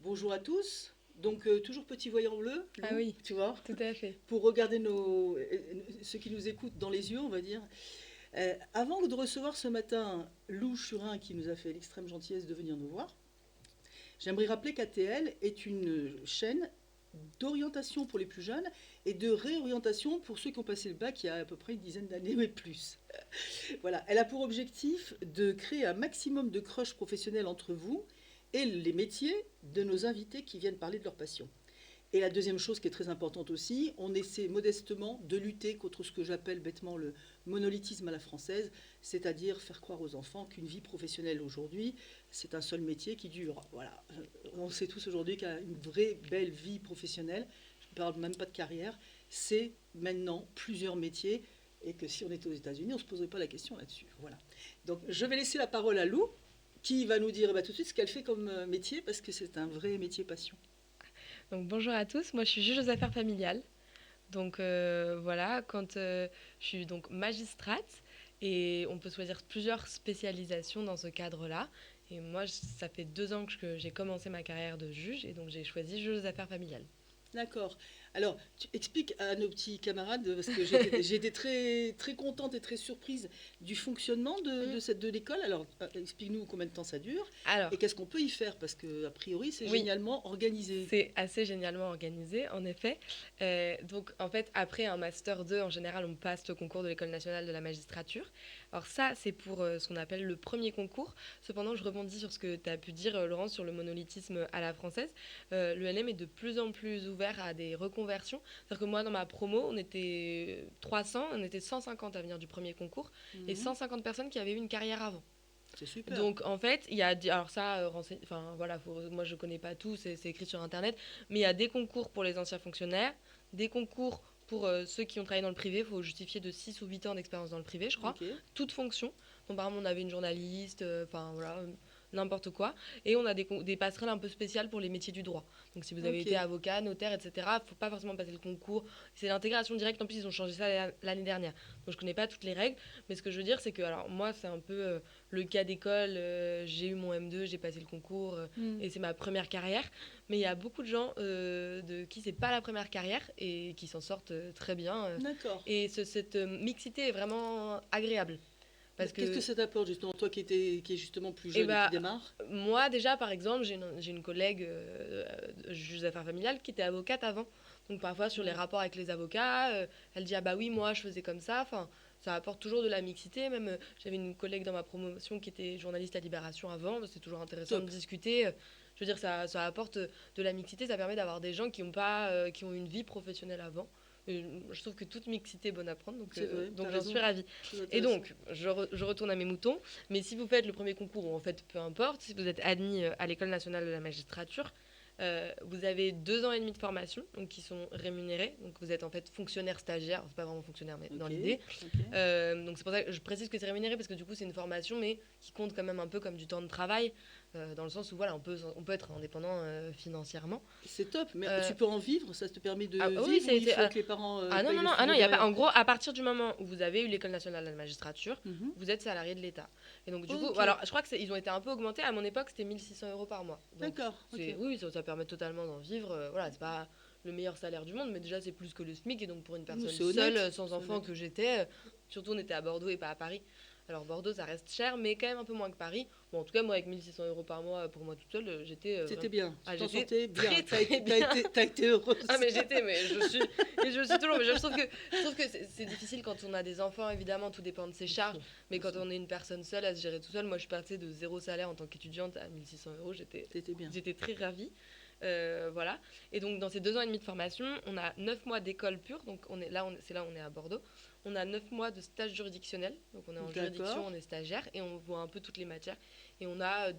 Bonjour à tous. Donc, toujours petit voyant bleu, Ah Lou, oui, tu vois, tout à fait. pour regarder ceux qui nous écoutent dans les yeux, on va dire. Avant de recevoir ce matin Lou Churin, qui nous a fait l'extrême gentillesse de venir nous voir, j'aimerais rappeler qu'ATL est une chaîne d'orientation pour les plus jeunes et de réorientation pour ceux qui ont passé le bac il y a à peu près une dizaine d'années, mais plus. Voilà, elle a pour objectif de créer un maximum de crush professionnels entre vous et les métiers de nos invités qui viennent parler de leur passion. Et la deuxième chose qui est très importante aussi, on essaie modestement de lutter contre ce que j'appelle bêtement le monolithisme à la française, c'est-à-dire faire croire aux enfants qu'une vie professionnelle aujourd'hui, c'est un seul métier qui dure. Voilà, on sait tous aujourd'hui qu'une vraie belle vie professionnelle, je ne parle même pas de carrière, c'est maintenant plusieurs métiers et que si on était aux États-Unis, on ne se poserait pas la question là-dessus. Voilà. Donc je vais laisser la parole à Lou qui va nous dire tout de suite ce qu'elle fait comme métier parce que c'est un vrai métier passion. Donc bonjour à tous, moi je suis juge aux affaires familiales. Donc voilà, quand je suis donc magistrate et on peut choisir plusieurs spécialisations dans ce cadre-là. Et moi, ça fait 2 ans que j'ai commencé ma carrière de juge et donc j'ai choisi juge aux affaires familiales. D'accord. Alors, tu expliques à nos petits camarades, parce que j'ai été très, très contente et très surprise du fonctionnement Mm. de l'école. Alors, explique-nous combien de temps ça dure et Alors, qu'est-ce qu'on peut y faire, parce que a priori, c'est oui, génialement organisé. c'est assez génialement organisé, en effet. Donc, en fait, après un Master 2, en général, on passe le concours de l'École nationale de la magistrature. Alors ça, c'est pour ce qu'on appelle le premier concours. Cependant, je rebondis sur ce que tu as pu dire, Laurence, sur le monolithisme à la française. L'ENM est de plus en plus ouvert à des reconversions. C'est-à-dire que moi, dans ma promo, on était 300, on était 150 à venir du premier concours et Mhm. 150 personnes qui avaient eu une carrière avant. C'est super. Donc en fait, il y a alors ça enfin voilà, moi je connais pas tout, c'est écrit sur internet, mais il y a des concours pour les anciens fonctionnaires, des concours pour ceux qui ont travaillé dans le privé, il faut justifier de 6 ou 8 ans d'expérience dans le privé, je crois, Ok. toute fonction. Donc par exemple, on avait une journaliste, enfin voilà, n'importe quoi, et on a des passerelles un peu spéciales pour les métiers du droit. Donc si vous avez Ok. été avocat, notaire, etc., faut pas forcément passer le concours, c'est l'intégration directe. En plus, ils ont changé ça l'année dernière. Donc je connais pas toutes les règles, mais ce que je veux dire, c'est que alors moi, c'est un peu le cas d'école, j'ai eu mon M2, j'ai passé le concours Hmm. et c'est ma première carrière. Mais il y a beaucoup de gens de qui c'est pas la première carrière et qui s'en sortent très bien. D'accord. Et cette mixité est vraiment agréable. Mais Parce qu'est-ce que que, ça t'apporte justement, toi qui est justement plus et jeune et qui bah, démarre? moi déjà, par exemple, j'ai une collègue juge d'affaires familiales qui était avocate avant. Donc parfois sur les Ouais. rapports avec les avocats, elle dit ah bah oui moi je faisais comme ça. Enfin ça apporte toujours de la mixité. Même j'avais une collègue dans ma promotion qui était journaliste à Libération avant. C'est toujours intéressant de Top. discuter. Je veux dire ça apporte de la mixité. Ça permet d'avoir des gens qui ont pas qui ont une vie professionnelle avant. Et je trouve que toute mixité est bonne à prendre, C'est vrai, donc t'as j'en suis raison. ravie. Très Et intéressant. donc, je retourne à mes moutons. Mais si vous faites le premier concours, ou en fait peu importe, si vous êtes admis à l'École nationale de la magistrature, vous avez 2 ans et demi de formation, donc qui sont rémunérés. Donc vous êtes en fait fonctionnaire stagiaire, c'est pas vraiment fonctionnaire, mais dans Ok. l'idée. Ok. Donc c'est pour ça que je précise que c'est rémunéré parce que du coup c'est une formation, mais qui compte quand même un peu comme du temps de travail, dans le sens où voilà, on peut être indépendant financièrement. C'est top, mais Euh, tu peux en vivre, ça te permet de ah oui, vivre ou il faut que les parents ah non, payent non, le non, ah non, studio il y a pas. derrière? En gros, à partir du moment où vous avez eu l'École nationale de la magistrature, Mhm. vous êtes salarié de l'État. Et donc, du coup, Ok, alors, je crois qu'ils ont été un peu augmentés. À mon époque, c'était 1 600 € par mois. Donc, d'accord, ok. oui, ça permet totalement d'en vivre. Voilà, c'est pas le meilleur salaire du monde, mais déjà, c'est plus que le SMIC. Et donc, pour une personne C'est seule, honnête, sans c'est enfant honnête. que j'étais, surtout on était à Bordeaux et pas à Paris. Alors, Bordeaux, ça reste cher, mais quand même un peu moins que Paris. Bon, en tout cas, moi, avec 1 600 € par mois pour moi toute seule, j'étais C'était vraiment. bien, tu Ah, t'en j'étais sortais bien, très, très bien. t'as été heureuse. Ah mais j'étais, mais je suis toujours. Mais je trouve que c'est difficile quand on a des enfants. Évidemment, tout dépend de ses Bien charges. sûr, Mais bien quand sûr, on est une personne seule à se gérer tout seul, moi je suis partie de zéro salaire en tant qu'étudiante à 1 600 €. t'étais bien. J'étais très ravie. Voilà. Et donc dans ces 2 ans et demi de formation, on a 9 mois d'école pure. Donc c'est là où on est à Bordeaux. On a 9 mois de stage juridictionnel. Donc on est en D'accord, juridiction, on est stagiaire et on voit un peu toutes les matières. Et on a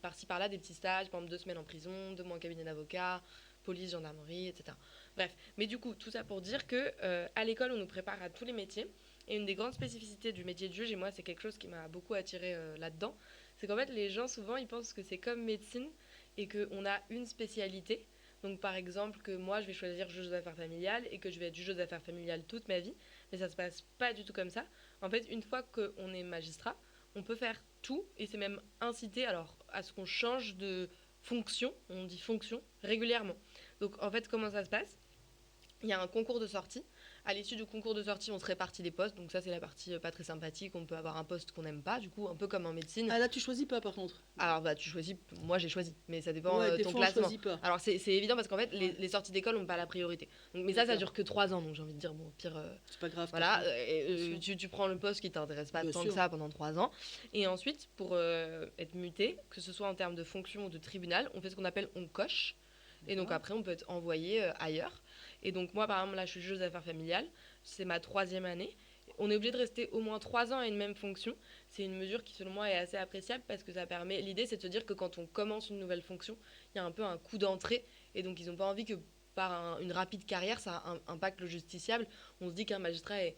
par-ci par-là des petits stages, par exemple 2 semaines en prison, 2 mois en cabinet d'avocat, police, gendarmerie, etc. Bref, mais du coup, tout ça pour dire que à l'école, on nous prépare à tous les métiers. Et une des grandes spécificités du métier de juge, et moi, c'est quelque chose qui m'a beaucoup attiré là-dedans, c'est qu'en fait, les gens, souvent, ils pensent que c'est comme médecine et qu'on a une spécialité. Donc, par exemple, que moi, je vais choisir juge aux affaires familiales et que je vais être juge aux affaires familiales toute ma vie. Mais ça se passe pas du tout comme ça. En fait, une fois qu'on est magistrat, on peut faire tout et c'est même incité alors à ce qu'on change de fonction, on dit fonction, régulièrement. Donc en fait, comment ça se passe ? Il y a un concours de sortie. À l'issue du concours de sortie, on se répartit les postes. Donc ça, c'est la partie pas très sympathique. On peut avoir un poste qu'on n'aime pas, du coup, un peu comme en médecine. Ah là, tu choisis pas par contre. Alors bah tu choisis, moi j'ai choisi, mais ça dépend Ouais, des ton fois, on classement. choisit pas. Alors c'est évident parce qu'en fait, Ouais. les sorties d'école n'ont pas la priorité. Donc, mais ça D'accord. dure que 3 ans. Donc j'ai envie de dire, bon, au pire, C'est pas grave. voilà, Bien sûr. tu prends le poste qui t'intéresse pas Bien tant sûr. que ça pendant 3 ans. Et ensuite, pour être muté, que ce soit en termes de fonction ou de tribunal, on fait ce qu'on appelle on coche. Et donc D'accord. après, on peut être envoyé ailleurs. Et donc moi, par exemple, là, je suis juge d'affaires familiales. C'est ma 3e année. On est obligé de rester au moins 3 ans à une même fonction. C'est une mesure qui, selon moi, est assez appréciable parce que ça permet... L'idée, c'est de se dire que quand on commence une nouvelle fonction, il y a un peu un coup d'entrée. Et donc, ils n'ont pas envie que par une rapide carrière, ça impacte le justiciable. On se dit qu'un magistrat est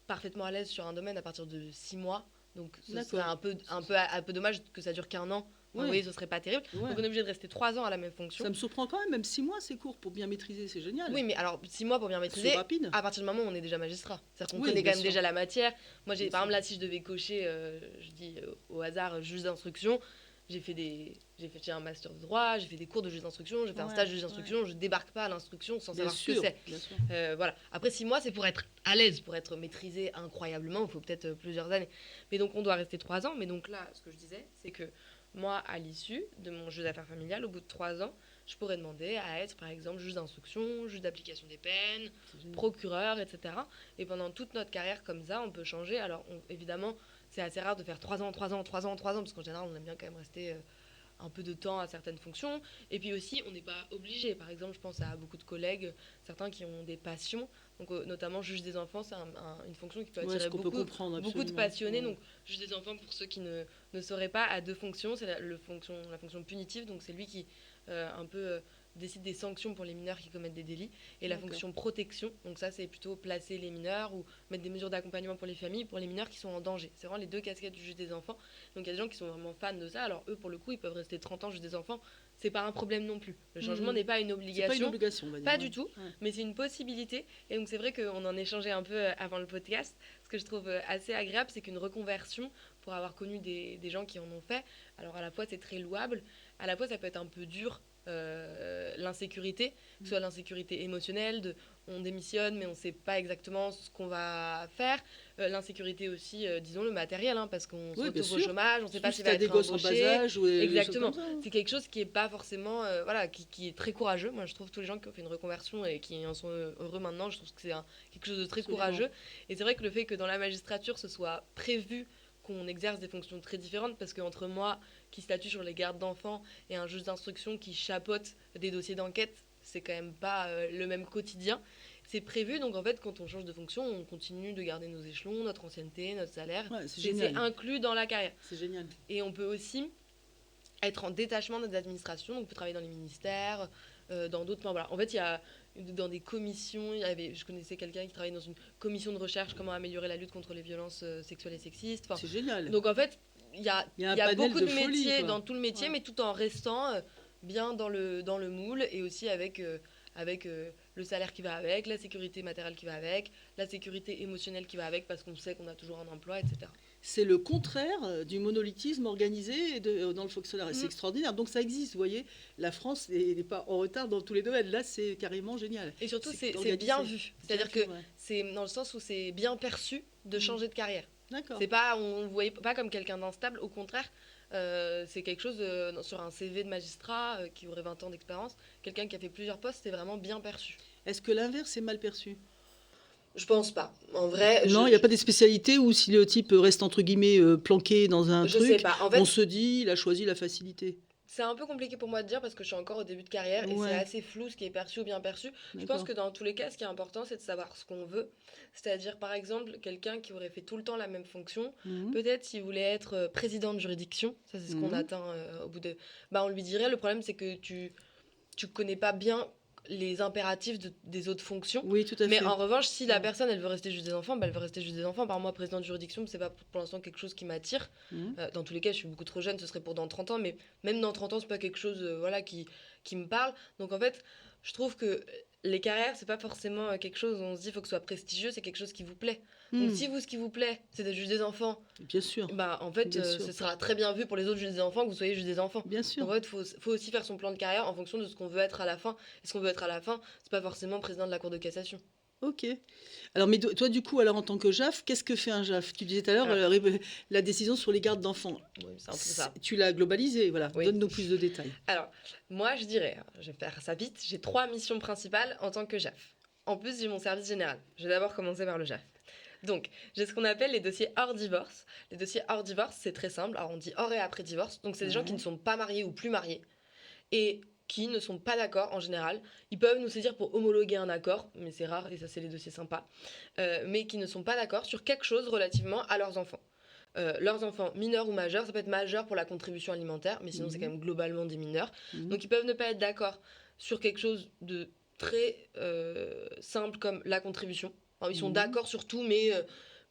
parfaitement à l'aise sur un domaine à partir de 6 mois. Donc, ce serait D'accord. un peu dommage que ça dure qu'1 an. Enfin, Ouais. vous voyez, ce serait pas terrible. Ouais. Donc, on est obligé de rester 3 ans à la même fonction. Ça me surprend quand même 6 mois, c'est court pour bien maîtriser, c'est génial. Oui, mais alors 6 mois pour bien maîtriser, C'est rapide. à partir du moment où on est déjà magistrat. C'est-à-dire qu'on Oui, connaît bien quand même sûr. déjà la matière. Moi, Bien par sûr. exemple, là, si je devais cocher, je dis au hasard, juge d'instruction, j'ai un master de droit, j'ai fait des cours de juge d'instruction, j'ai fait un Ouais, stage de juge d'instruction, je débarque pas à l'instruction sans Bien savoir ce que sûr, c'est. bien sûr. Voilà. Après 6 mois, c'est pour être à l'aise, pour être maîtrisé incroyablement. Il faut peut-être plusieurs années. Mais donc, on doit rester 3 ans. Mais donc là, ce que je disais, c'est que moi, à l'issue de mon jeu d'affaires familiales, au bout de 3 ans, je pourrais demander à être, par exemple, juge d'instruction, juge d'application des peines, C'est génial. procureur, etc. Et pendant toute notre carrière comme ça, on peut changer. Alors, évidemment, c'est assez rare de faire 3 ans, 3 ans, 3 ans, 3 ans, parce qu'en général, on aime bien quand même rester un peu de temps à certaines fonctions. Et puis aussi, on n'est pas obligé. Par exemple, je pense à beaucoup de collègues, certains qui ont des passions. Donc, notamment, juge des enfants, c'est une fonction qui peut Ouais, attirer ce qu'on peut comprendre, beaucoup de absolument. passionnés. Ouais. Donc, juge des enfants, pour ceux qui ne sauraient pas, a 2 fonctions. C'est la fonction punitive, donc c'est lui qui un peu décide des sanctions pour les mineurs qui commettent des délits. Et la D'accord. fonction protection, donc ça c'est plutôt placer les mineurs ou mettre des mesures d'accompagnement pour les familles, pour les mineurs qui sont en danger. C'est vraiment les 2 casquettes du juge des enfants. Donc il y a des gens qui sont vraiment fans de ça. Alors eux, pour le coup, ils peuvent rester 30 ans juge des enfants. C'est pas un problème non plus. Le changement n'est pas une C'est obligation. pas une obligation, on va dire. Pas ouais. du tout, Ouais. mais c'est une possibilité. Et donc c'est vrai qu'on en échangeait un peu avant le podcast. Ce que je trouve assez agréable, c'est qu'une reconversion, pour avoir connu des gens qui en ont fait, alors à la fois c'est très louable, à la fois ça peut être un peu dur, l'insécurité, que ce soit l'insécurité émotionnelle, on démissionne mais on ne sait pas exactement ce qu'on va faire, l'insécurité aussi, disons le matériel, hein, parce qu'on se Oui, bien retrouve au sûr. chômage, on ne sait pas Surtout s'il si va t'as des être gosses en bas embauché. âge ou des choses Exactement. comme ça, hein. C'est quelque chose qui est pas forcément, voilà, qui est très courageux. Moi, je trouve tous les gens qui ont fait une reconversion et qui en sont heureux maintenant, je trouve que c'est quelque chose de très Absolument. courageux. Et c'est vrai que le fait que dans la magistrature, ce soit prévu qu'on exerce des fonctions très différentes, parce qu'entre moi, qui statue sur les gardes d'enfants, et un juge d'instruction qui chapeaute des dossiers d'enquête, c'est quand même pas le même quotidien. C'est prévu, donc en fait, quand on change de fonction, on continue de garder nos échelons, notre ancienneté, notre salaire. Ouais, c'est C'est génial. inclus dans la carrière. C'est génial. Et on peut aussi être en détachement des administrations, donc on peut travailler dans les ministères, dans d'autres... Enfin, voilà. En fait, il y a dans des commissions, je connaissais quelqu'un qui travaillait dans une commission de recherche, comment améliorer la lutte contre les violences sexuelles et sexistes. Enfin, C'est génial. donc en fait, il y a un panel beaucoup de folie, métiers quoi. dans tout le métier, Ouais. mais tout en restant bien dans le moule, et aussi avec le salaire qui va avec, la sécurité matérielle qui va avec, la sécurité émotionnelle qui va avec, parce qu'on sait qu'on a toujours un emploi, etc. C'est le contraire du monolithisme organisé dans le fonctionnaire. C'est extraordinaire. Donc ça existe, vous voyez. La France n'est pas en retard dans tous les domaines. Là, c'est carrément génial. Et surtout, c'est organisé. bien vu. C'est-à-dire que ouais. c'est dans le sens où c'est bien perçu de changer de carrière. D'accord. C'est pas, on ne voyait pas comme quelqu'un d'instable, au contraire. C'est quelque chose sur un CV de magistrat qui aurait 20 ans d'expérience, quelqu'un qui a fait plusieurs postes, c'est vraiment bien perçu. Est-ce que l'inverse est mal perçu? Je pense pas. En vrai, non, il n'y a pas des spécialités où si le type reste entre guillemets planqué dans un je truc, sais pas. En fait, on se dit il a choisi la facilité. c'est un peu compliqué pour moi de dire parce que je suis encore au début de carrière et Ouais. c'est assez flou ce qui est perçu ou bien perçu. Je pense que dans tous les cas, ce qui est important, c'est de savoir ce qu'on veut. C'est-à-dire, par exemple, quelqu'un qui aurait fait tout le temps la même fonction, peut-être s'il voulait être président de juridiction, ça c'est ce qu'on atteint au bout de... Bah, on lui dirait, le problème c'est que tu connais pas bien les impératifs des autres fonctions. Oui, tout à fait. Mais en revanche, si la personne, elle veut rester juge des enfants, bah, elle veut rester juge des enfants. Par moi, président de juridiction, c'est pas pour l'instant quelque chose qui m'attire. Dans tous les cas, je suis beaucoup trop jeune, ce serait pour dans 30 ans, mais même dans 30 ans, c'est pas quelque chose voilà, qui me parle. Donc en fait, je trouve que les carrières, c'est pas forcément quelque chose où on se dit faut que ce soit prestigieux, c'est quelque chose qui vous plaît. Donc si vous, ce qui vous plaît, c'est d'être juge des enfants, Bien sûr. bah en fait, Bien sûr. ce sera très bien vu pour les autres juges des enfants que vous soyez juge des enfants. Bien sûr. Donc en fait, faut aussi faire son plan de carrière en fonction de ce qu'on veut être à la fin. Et ce qu'on veut être à la fin, c'est pas forcément président de la Cour de cassation. Ok. Alors, mais toi, du coup, alors en tant que JAF, qu'est-ce que fait un JAF? Tu disais tout à l'heure la décision sur les gardes d'enfants. Oui, c'est un peu ça. Tu l'as globalisée, voilà. Oui. Donne-nous plus de détails. Alors, moi, je dirais, je vais faire ça vite, j'ai 3 missions principales en tant que JAF. En plus, j'ai mon service général. Je vais d'abord commencer par le JAF. Donc, j'ai ce qu'on appelle les dossiers hors divorce. Les dossiers hors divorce, c'est très simple. Alors, on dit hors et après divorce. Donc, c'est des gens qui ne sont pas mariés ou plus mariés et qui ne sont pas d'accord en général. Ils peuvent nous saisir pour homologuer un accord, mais c'est rare et ça, c'est les dossiers sympas. Mais qui ne sont pas d'accord sur quelque chose relativement à leurs enfants. Leurs enfants mineurs ou majeurs, ça peut être majeur pour la contribution alimentaire, mais sinon c'est quand même globalement des mineurs. Donc ils peuvent ne pas être d'accord sur quelque chose de très simple comme la contribution. Alors, ils sont d'accord sur tout, mais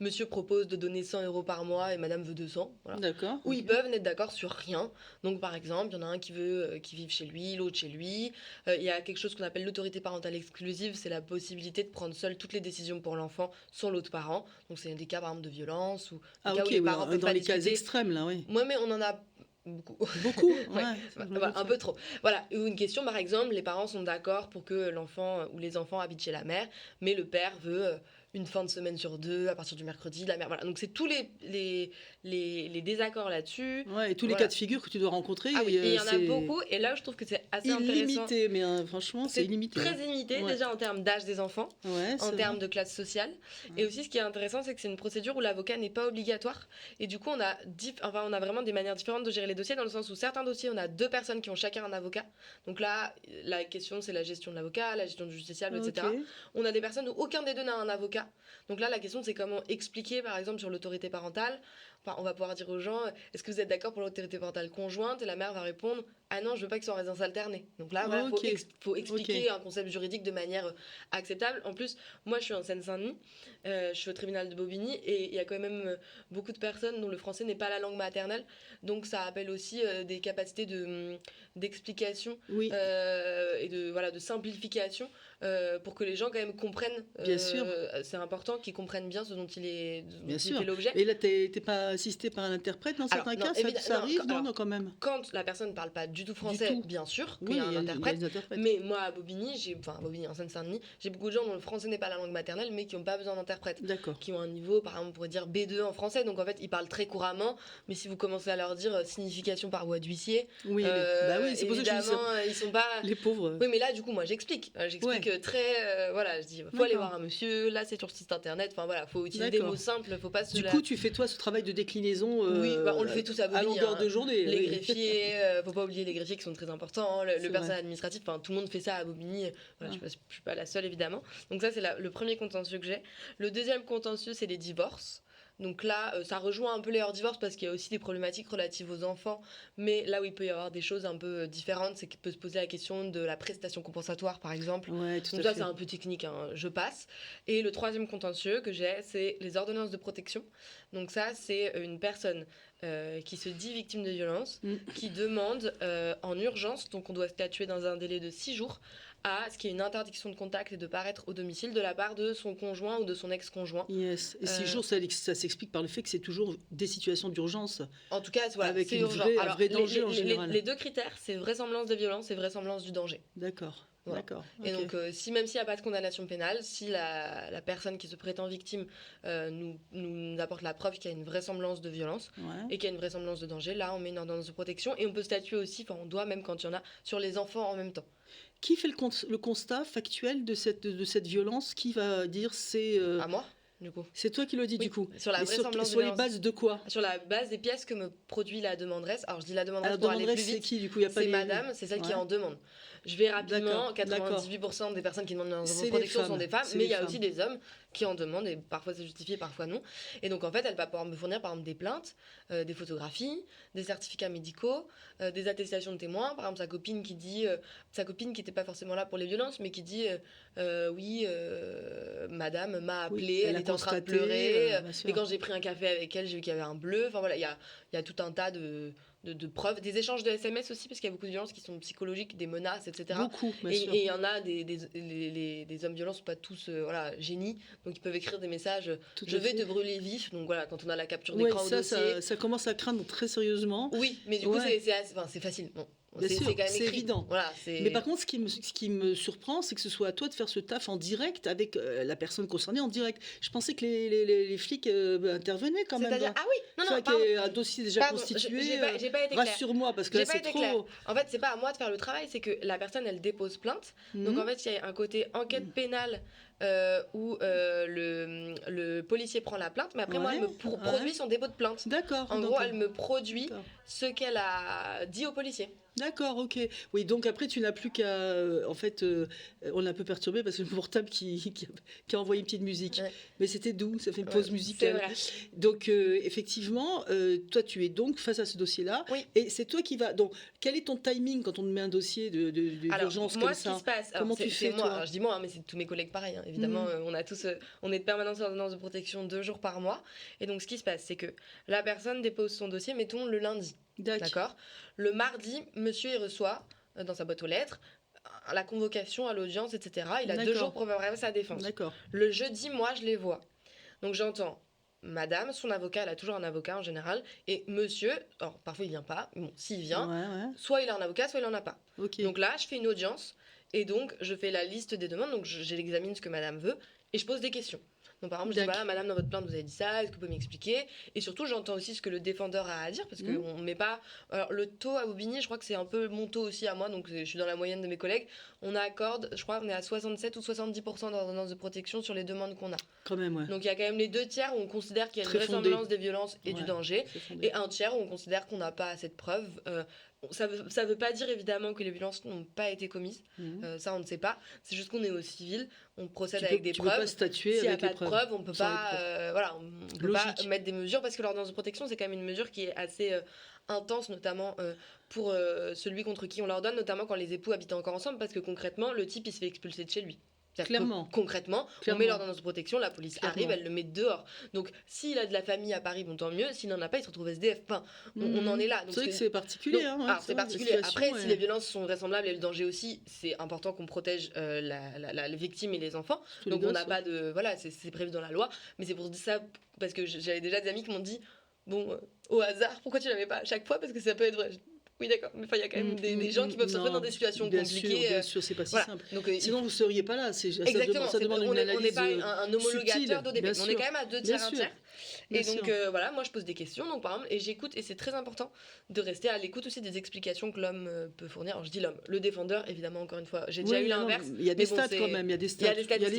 monsieur propose de donner 100 € par mois et madame veut 200. Voilà. D'accord. Ou ils peuvent n'être d'accord sur rien. Donc par exemple, il y en a un qui veut qu'il vive chez lui, l'autre chez lui. Il y a quelque chose qu'on appelle l'autorité parentale exclusive, c'est la possibilité de prendre seul toutes les décisions pour l'enfant sans l'autre parent. Donc c'est des cas par exemple de violence ou des cas où les parents peuvent dans pas les cas discuter. extrêmes là, oui. Moi, mais on en a beaucoup. Beaucoup, ouais, un peu trop. Voilà, ou une question par exemple, les parents sont d'accord pour que l'enfant ou les enfants habitent chez la mère, mais le père veut une fin de semaine sur 2 à partir du mercredi, la mère. Voilà, donc c'est tous les désaccords là-dessus. Ouais, et tous les cas de figure que tu dois rencontrer. Ah oui, et il y en a beaucoup, et là je trouve que c'est assez intéressant. Illimité, mais franchement, c'est illimité. Très illimité, déjà en termes d'âge des enfants, en termes de classe sociale. Et aussi, ce qui est intéressant, c'est que c'est une procédure où l'avocat n'est pas obligatoire. Et du coup, on a vraiment des manières différentes de gérer les dossiers, dans le sens où certains dossiers, on a 2 personnes qui ont chacun un avocat. Donc là, la question, c'est la gestion de l'avocat, la gestion du justiciable, etc. On a des personnes où aucun des deux n'a un avocat. Donc là, la question, c'est comment expliquer, par exemple, sur l'autorité parentale. Enfin, on va pouvoir dire aux gens, est-ce que vous êtes d'accord pour l'autorité parentale conjointe? Et la mère va répondre, ah non, je veux pas qu'ils soient en résidence alternée. Donc là, voilà, faut expliquer un concept juridique de manière acceptable. En plus, moi, je suis en Seine-Saint-Denis, je suis au tribunal de Bobigny, et il y a quand même beaucoup de personnes dont le français n'est pas la langue maternelle. Donc ça appelle aussi des capacités d'explication et de simplification pour que les gens quand même comprennent. Bien sûr. C'est important qu'ils comprennent bien ce dont il fait l'objet. Et là, t'es pas assisté par un interprète dans certains cas? Ça arrive, non, quand même. Quand la personne ne parle pas du tout français, bien sûr, qu'il y a un interprète. Mais moi, à Bobigny, en Seine-Saint-Denis, j'ai beaucoup de gens dont le français n'est pas la langue maternelle, mais qui n'ont pas besoin d'interprète. D'accord. Qui ont un niveau, par exemple, on pourrait dire B2 en français. Donc en fait, ils parlent très couramment, mais si vous commencez à leur dire signification par voie d'huissier, c'est pour ça que je dis ça. Ils sont pas. Les pauvres. Oui, mais là, du coup, moi, j'explique très. Voilà, je dis, faut aller voir un monsieur, là, c'est sur le site internet. Enfin voilà, faut utiliser des mots simples, faut pas se. Du coup, tu fais toi ce travail de déclinisation. Oui, on le fait tous à Bobigny. À longueur de journée. Les greffiers, faut pas oublier les greffiers qui sont très importants, le personnel administratif, enfin tout le monde fait ça à Bobigny. Voilà, je suis pas la seule évidemment. Donc ça, c'est le premier contentieux que j'ai. Le deuxième contentieux, c'est les divorces. Donc là, ça rejoint un peu les hors-divorces parce qu'il y a aussi des problématiques relatives aux enfants. Mais là où il peut y avoir des choses un peu différentes, c'est qu'il peut se poser la question de la prestation compensatoire, par exemple. Ouais, donc ça, c'est un peu technique, hein, je passe. Et le troisième contentieux que j'ai, c'est les ordonnances de protection. Donc ça, c'est une personne qui se dit victime de violence, qui demande en urgence, donc on doit statuer dans un délai de 6 jours, à ce qu'il y ait une interdiction de contact et de paraître au domicile de la part de son conjoint ou de son ex-conjoint. Yes. Et 6 jours, ça s'explique par le fait que c'est toujours des situations d'urgence. En tout cas, voilà, avec c'est urgent. Un vrai danger en général. Les 2 critères, c'est vraisemblance de violence et vraisemblance du danger. D'accord. Voilà. D'accord. Et donc, même s'il n'y a pas de condamnation pénale, si la personne qui se prétend victime nous apporte la preuve qu'il y a une vraisemblance de violence et qu'il y a une vraisemblance de danger, là, on met une ordonnance de protection et on peut statuer aussi, on doit, même quand il y en a, sur les enfants en même temps. Qui fait le constat factuel de cette violence? Qui va dire c'est... À moi, du coup. C'est toi qui le dis, du coup. Sur la vraisemblance sur les bases de quoi? Sur la base des pièces que me produit la demanderesse. Alors, je dis la demanderesse pour aller plus vite. C'est qui, du coup? C'est madame, c'est celle qui est en demande. Je vais rapidement, 98% des personnes qui demandent une protection sont des femmes, mais il y a aussi des hommes qui en demandent, et parfois c'est justifié, parfois non. Et donc en fait, elle va pouvoir me fournir par exemple des plaintes, des photographies, des certificats médicaux, des attestations de témoins. Par exemple, sa copine qui n'était pas forcément là pour les violences, mais qui dit oui, madame m'a appelé, elle était en train de pleurer, et quand j'ai pris un café avec elle, j'ai vu qu'il y avait un bleu. Enfin voilà, il y a tout un tas de de preuves, des échanges de SMS aussi, parce qu'il y a beaucoup de violences qui sont psychologiques, des menaces, etc. Beaucoup, bien Et sûr. il y en a des hommes violents, sont pas tous voilà, génies, donc ils peuvent écrire des messages Tout je à vais fait. te brûler vif, donc voilà, quand on a la capture Ouais, d'écran au dossier. ça commence à craindre très sérieusement. Oui, mais du coup, Ouais. c'est facile. Bon, Bien sûr, quand même c'est écrit. évident. Voilà, Mais par contre, ce qui me surprend, c'est que ce soit à toi de faire ce taf en direct avec la personne concernée en direct. Je pensais que les flics intervenaient quand même. C'est-à-dire, ah oui, non, Soit non, qu'il y pardon. ait un dossier déjà Pardon, constitué. j'ai pas été claire. Rassure-moi, parce que J'ai là, pas c'est été trop. claire. En fait, c'est pas à moi de faire le travail, c'est que la personne, elle dépose plainte. Donc Mhm. en fait, il y a un côté enquête pénale où le policier prend la plainte, mais après, moi, elle me Ouais. produit son dépôt de plainte. D'accord. En donc, gros, elle me produit d'accord. ce qu'elle a dit au policier. D'accord, ok. Oui, donc après, tu n'as plus qu'à. En fait, on l'a un peu perturbé parce que le portable qui a envoyé une petite musique. Ouais. Mais c'était doux, ça fait une Ouais, pause c'est musicale. vrai. Donc, effectivement, toi, tu es donc face à ce dossier-là. Oui. Et c'est toi qui vas. Donc, quel est ton timing quand on te met un dossier Alors, d'urgence moi, comme ce ça qui se passe, Comment alors, tu c'est fais, moi, toi alors, je dis moi, hein, mais c'est tous mes collègues pareil, hein. Évidemment, on a tous, on est de permanence en ordonnance de protection 2 jours par mois. Et donc, ce qui se passe, c'est que la personne dépose son dossier, mettons, le lundi. D'accord. Le mardi, monsieur, il reçoit dans sa boîte aux lettres la convocation à l'audience, etc. Il a 2 jours pour préparer sa défense. D'accord. Le jeudi, moi, je les vois. Donc j'entends madame, son avocat, elle a toujours un avocat en général, et monsieur, alors parfois il vient pas, bon, s'il vient, Ouais. soit il a un avocat, soit il en a pas. Ok. Donc là, je fais une audience, et donc je fais la liste des demandes, donc j'examine ce que madame veut, et je pose des questions. Donc par exemple, je dis voilà, madame, dans votre plainte, vous avez dit ça, est-ce que vous pouvez m'expliquer? Et surtout, j'entends aussi ce que le défendeur a à dire, parce qu'on met pas. Alors, le taux à Aubigny, je crois que c'est un peu mon taux aussi à moi, donc je suis dans la moyenne de mes collègues. On accorde, je crois qu'on est à 67 ou 70% d'ordonnance de protection sur les demandes qu'on a. Quand même, ouais. Donc il y a quand même les 2 tiers où on considère qu'il y a une Très fondé. vraisemblance des violences et du danger, et un tiers où on considère qu'on n'a pas assez de preuves. Ça veut pas dire évidemment que les violences n'ont pas été commises, ça on ne sait pas, c'est juste qu'on est au civil, on procède avec des preuves. Tu peux pas statuer S'il n'y a avec pas les de preuves. preuves, on peut pas, voilà, on peut pas mettre des mesures, parce que l'ordonnance de protection, c'est quand même une mesure qui est assez intense, notamment pour celui contre qui on l'ordonne, notamment quand les époux habitent encore ensemble, parce que concrètement, le type, il se fait expulser de chez lui. Clairement. Concrètement, on met l'ordonnance de protection, la police arrive, elle le met dehors. Donc, s'il a de la famille à Paris, bon, tant mieux. S'il n'en a pas, il se retrouve SDF. Enfin, on en est là. C'est vrai que c'est particulier. Donc, alors, c'est particulier. Après, si les violences sont vraisemblables et le danger aussi, c'est important qu'on protège les victimes et les enfants. Donc, on n'a pas de. Voilà, c'est prévu dans la loi. Mais c'est pour ça, parce que j'avais déjà des amis qui m'ont dit bon, au hasard, pourquoi tu l'avais pas à chaque fois? Parce que ça peut être vrai. Oui, d'accord, mais il y a quand même des gens qui peuvent se retrouver dans des situations compliquées. Bien sûr, c'est pas si simple. Donc, sinon, vous ne seriez pas là. Exactement, ça demande une analyse. On n'est pas un homologateur d'ODP, mais on est quand même à 2 tiers, 1 tiers. Et donc, voilà, moi je pose des questions, donc par exemple, et j'écoute, et c'est très important de rester à l'écoute aussi des explications que l'homme peut fournir. Alors je dis l'homme, le défendeur, évidemment, encore une fois, j'ai déjà eu l'inverse. Il y a des stats quand même, il y a des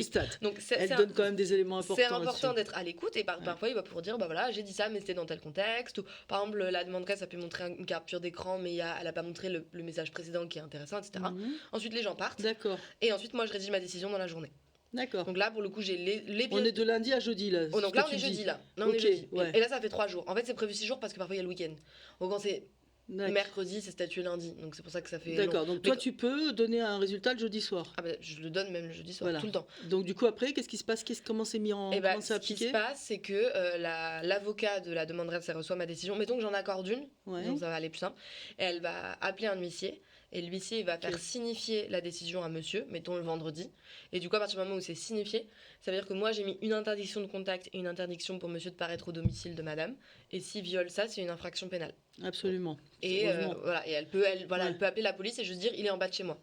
stats. Donc, elle donne quand même des éléments importants. C'est important d'être à l'écoute, et parfois il va pouvoir dire, bah voilà, j'ai dit ça, mais c'était dans tel contexte. Ou par exemple, la demanderesse, ça peut montrer une capture d'écran, mais elle n'a pas montré le message précédent qui est intéressant, etc. Ensuite, les gens partent. D'accord. Et ensuite, moi, je rédige ma décision dans la journée. D'accord. Donc là, pour le coup, j'ai les On est de lundi à jeudi, là. Oh, donc là, on est jeudi, là. Là, on est jeudi. Ouais. Et là, ça fait 3 jours. En fait, c'est prévu 6 jours parce que parfois, il y a le week-end. Donc, quand c'est mercredi, c'est statué lundi. Donc, c'est pour ça que ça fait. D'accord. Donc, toi, tu peux donner un résultat le jeudi soir. Ah, bah, je le donne même le jeudi soir, tout le temps. Donc, du coup, après, qu'est-ce qui se passe? Comment c'est mis en. Comment c'est appliqué? Ce qui se passe, c'est que l'avocat de la demanderesse, elle reçoit ma décision. Mettons que j'en accorde une. Donc, ça va aller plus simple. Et elle va appeler un huissier. Et l'huissier, il va faire signifier la décision à monsieur, mettons le vendredi. Et du coup, à partir du moment où c'est signifié, ça veut dire que moi, j'ai mis une interdiction de contact et une interdiction pour monsieur de paraître au domicile de madame. Et s'il viole ça, c'est une infraction pénale. Absolument. Et voilà, et elle peut appeler la police et juste dire, il est en bas de chez moi.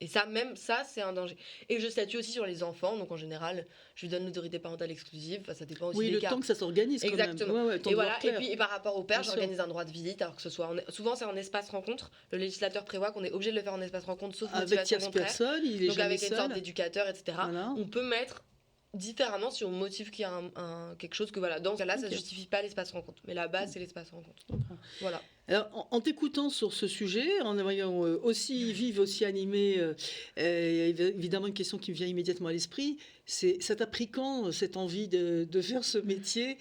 Et ça, même ça, c'est un danger. Et je statue aussi sur les enfants, donc en général, je lui donne l'autorité parentale exclusive. Enfin, ça dépend aussi des cas. Oui, le temps que ça s'organise. Exactement. Quand même. Et voilà. Et par rapport au père, j'organise un droit de visite, alors que ce soit souvent c'est en espace rencontre. Le législateur prévoit qu'on est obligé de le faire en espace rencontre, sauf motivation contraire. Avec tierce personne, il est donc jamais avec une sorte d'éducateur, etc. Voilà. On peut mettre différemment si on motive qu'il y a quelque chose que voilà. Dans ce cas-là, ça ne justifie pas l'espace rencontre. Mais la base, c'est l'espace rencontre. Voilà. Alors, en t'écoutant sur ce sujet, en voyant aussi vive, aussi animée, évidemment une question qui me vient immédiatement à l'esprit, ça t'a pris quand cette envie de faire ce métier?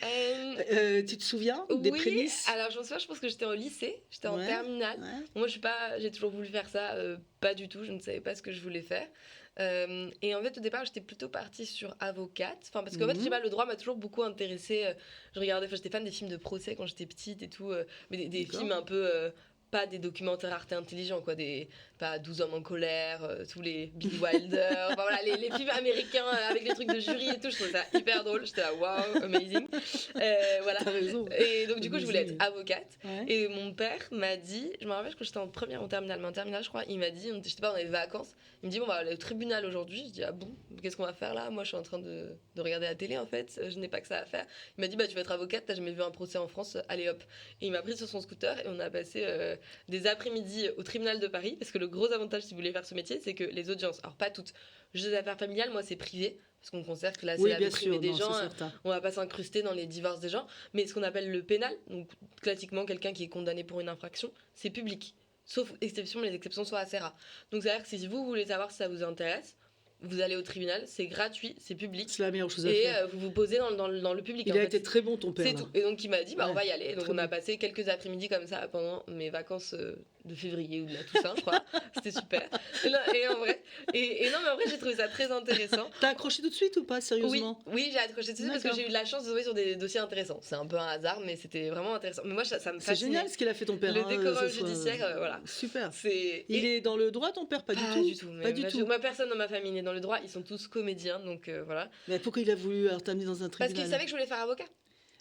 Tu te souviens des prémices? Alors je me souviens, je pense que j'étais au lycée, j'étais en terminale. Moi, j'ai toujours voulu faire ça, pas du tout, je ne savais pas ce que je voulais faire. Et en fait, au départ, j'étais plutôt partie sur avocate. Parce qu'en fait, je sais pas, le droit m'a toujours beaucoup intéressée. J'étais fan des films de procès quand j'étais petite et tout. Mais des films un peu pas des documentaires Arte intelligents, quoi, pas 12 hommes en colère, tous les Billy Wilder, enfin, voilà, les films américains avec les trucs de jury et tout, je trouvais ça hyper drôle, j'étais là, waouh, amazing. Voilà. T'as raison. Et donc, du coup, je voulais être Amazing. avocate. Ouais. Et mon père m'a dit, je me rappelle que j'étais en première, en terminale, mais en terminale, je crois, il m'a dit, je sais pas, on avait des vacances, il me dit, bon, on va aller au tribunal aujourd'hui. Je dis, ah bon, qu'est-ce qu'on va faire là? Moi, je suis en train de regarder la télé, en fait, je n'ai pas que ça à faire. Il m'a dit, bah, tu vas être avocate, t'as jamais vu un procès en France, allez hop. Et il m'a pris sur son scooter et on a passé des après-midi au tribunal de Paris, parce que le gros avantage, si vous voulez faire ce métier, c'est que les audiences, alors pas toutes, juge des affaires familiales, moi, c'est privé. Parce qu'on considère que là, c'est Oui, la bien vie privée sûr, des non, gens, c'est certain. on va pas s'incruster dans les divorces des gens, mais ce qu'on appelle le pénal, donc classiquement quelqu'un qui est condamné pour une infraction, c'est public. Sauf exception, mais les exceptions sont assez rares. Donc c'est-à-dire que si vous voulez savoir si ça vous intéresse, vous allez au tribunal, c'est gratuit, c'est public, C'est la meilleure chose à et faire. vous vous posez dans le public. Il en a fait. été très bon, ton père. C'est là. tout. Et donc il m'a dit, bah on Ouais, va y aller. Donc très on a bon. passé quelques après-midi comme ça pendant mes vacances de février ou de la Toussaint, je crois. C'était super. Et en vrai, et non mais en vrai j'ai trouvé ça très intéressant. T'as accroché tout de suite ou pas, Oui, sérieusement? oui, j'ai accroché dessus parce que D'accord. j'ai eu de la chance de tomber sur des dossiers intéressants. C'est un peu un hasard, mais c'était vraiment intéressant. Mais moi, ça me C'est fascinait. génial ce qu'il a fait ton père. Le hein, décorum ce soit- judiciaire, voilà. Super. C'est... Il et- est dans le droit, ton père? Pas du tout. mais Pas du tout. Moi, personne dans ma famille n'est dans le droit. Ils sont tous comédiens, donc voilà. Mais pourquoi il a voulu alors, t'amener dans un Parce tribunal? qu'ils savaient que je voulais faire avocat.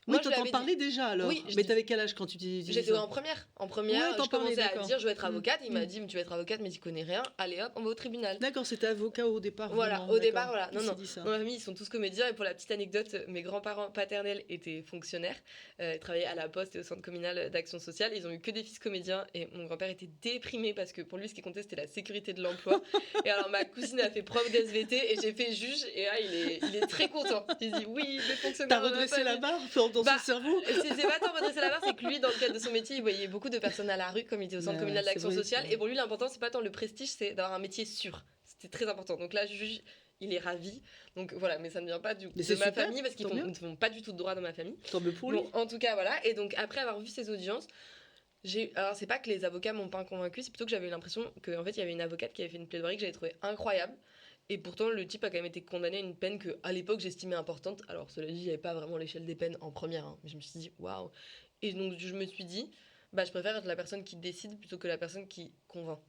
Oui, Moi, je toi, lui t'en avais parlais dit- déjà alors. Oui, je Mais dis- t'avais quel âge quand tu disais J'étais ça? en première. En première, Ouais, t'en je commençais parlais, à d'accord. dire je veux être avocate. Il m'a Mm. dit tu vas être avocate, mais tu connais rien. Allez hop, on va au tribunal. D'accord, c'était avocat au départ. Voilà, vraiment, au d'accord. départ, voilà. Il Non, s'est non. dit ça. Dans ma famille, ils sont tous comédiens. Et pour la petite anecdote, mes grands-parents paternels étaient fonctionnaires. Ils travaillaient à la Poste et au Centre communal d'action sociale. Ils ont eu que des fils comédiens. Et mon grand-père était déprimé parce que pour lui, ce qui comptait, c'était la sécurité de l'emploi. Et alors, ma cousine a fait prof d'SVT et j'ai fait juge. Et là, il est très content. Il dit oui, les fonctionnaires. T'as redressé la barre dans Bah, son cerveau? C'est pas tant redresser la barre, c'est que lui, dans le cadre de son métier, il voyait beaucoup de personnes à la rue, comme il était au Centre Ouais, communal c'est d'action vrai, sociale. c'est vrai. Et pour lui, l'important, c'est pas tant le prestige, c'est d'avoir un métier sûr. C'était très important. Donc là, juge, il est ravi. Donc voilà, mais ça ne vient pas Mais de c'est ma super, famille, parce qu'ils tant mieux. ne font pas du tout de droit dans ma famille. Tant mieux pour lui. Bon, en tout cas, voilà. Et donc, après avoir vu ces audiences, alors, c'est pas que les avocats m'ont pas convaincu, c'est plutôt que j'avais eu l'impression qu'en fait, il y avait une avocate qui avait fait une plaidoirie que j'avais trouvée incroyable. Et pourtant, le type a quand même été condamné à une peine que, à l'époque, j'estimais importante. Alors, cela dit, il n'y avait pas vraiment l'échelle des peines en première, hein, mais je me suis dit, waouh. Et donc, je me suis dit, bah, je préfère être la personne qui décide plutôt que la personne qui convainc.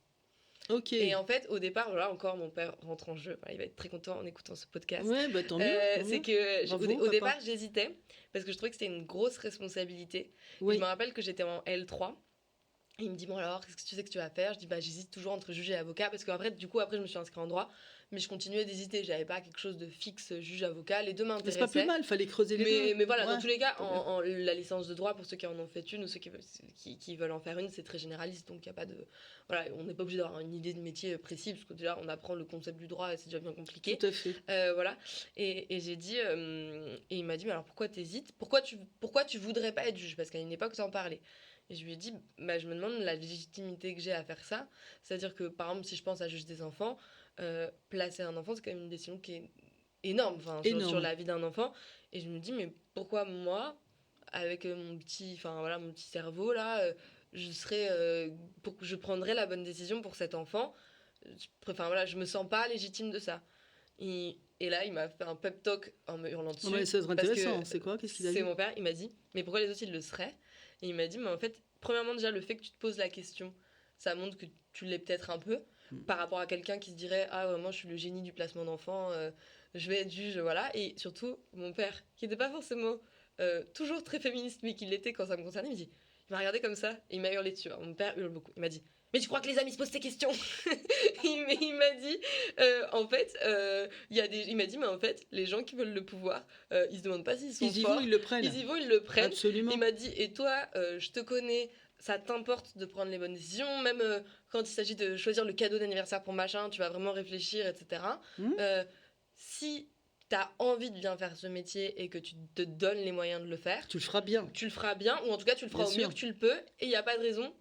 Ok. Et en fait, au départ, voilà, encore mon père rentre en jeu. Voilà, il va être très content en écoutant ce podcast. Ouais, bah tant mieux. tant C'est mieux. que Bravo, au papa. départ, j'hésitais parce que je trouvais que c'était une grosse responsabilité. Et Oui. je me rappelle que j'étais en L3. Et il me dit, bon alors, qu'est-ce que tu sais que tu vas faire? Je dis, bah j'hésite toujours entre juge et avocat, parce qu'après, du coup, après, je me suis inscrite en droit, mais je continuais d'hésiter. J'avais pas quelque chose de fixe, juge-avocat. Les deux Mais c'est m'intéressaient. pas plus mal, fallait creuser les deux. Mais voilà, Ouais. dans tous les cas, Tant mieux. en la licence de droit, pour ceux qui en ont fait une ou ceux qui veulent en faire une, c'est très généraliste, donc il n'y a pas de. Voilà, on n'est pas obligé d'avoir une idée de métier précis, parce que déjà, on apprend le concept du droit et c'est déjà bien compliqué. Tout à fait. Voilà. Et j'ai dit. Et il m'a dit, mais alors pourquoi t'hésites? Pourquoi tu voudrais pas être juge? Parce qu'à une époque, t'en parlais. Et je lui ai dit, bah, je me demande la légitimité que j'ai à faire ça. C'est-à-dire que, par exemple, si je pense à juge des enfants, placer un enfant, c'est quand même une décision qui est énorme, enfin, Énorme. sur la vie d'un enfant. Et je me dis, mais pourquoi moi, avec mon petit cerveau, là, je prendrais la bonne décision pour cet enfant? Enfin, voilà, je me sens pas légitime de ça. Et là, il m'a fait un pep talk en me hurlant dessus. Non, mais c'est parce que intéressant. C'est quoi? Qu'est-ce qu'il a dit? C'est mon père, il m'a dit, mais pourquoi les autres, ils le seraient? Et il m'a dit, mais en fait, premièrement, déjà, le fait que tu te poses la question, ça montre que tu l'es peut-être un peu, par rapport à quelqu'un qui se dirait, ah, vraiment, je suis le génie du placement d'enfants, je vais être juge, voilà. Et surtout, mon père, qui n'était pas forcément toujours très féministe, mais qui l'était quand ça me concernait, il m'a regardé comme ça, et il m'a hurlé dessus. Alors, mon père hurle beaucoup. Il m'a dit, mais tu crois que les amis se posent ces questions? Il m'a dit, en fait, il m'a dit, mais en fait, les gens qui veulent le pouvoir, ils se demandent pas s'ils sont Ils y forts. vont, ils le prennent. Ils y vont, ils le prennent. Absolument. Il m'a dit, et toi, je te connais, ça t'importe de prendre les bonnes décisions, même quand il s'agit de choisir le cadeau d'anniversaire pour machin, tu vas vraiment réfléchir, etc. Mmh. Si t'as envie de bien faire ce métier et que tu te donnes les moyens de le faire, Tu le feras bien. tu le feras bien, ou en tout cas tu le feras Bien au mieux sûr. que tu le peux, et il n'y a pas de raison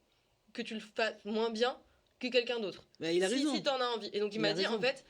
que tu le fasses moins bien que quelqu'un d'autre. Bah, il a raison. Si t'en as envie. Et donc il Il m'a a dit, raison. en fait,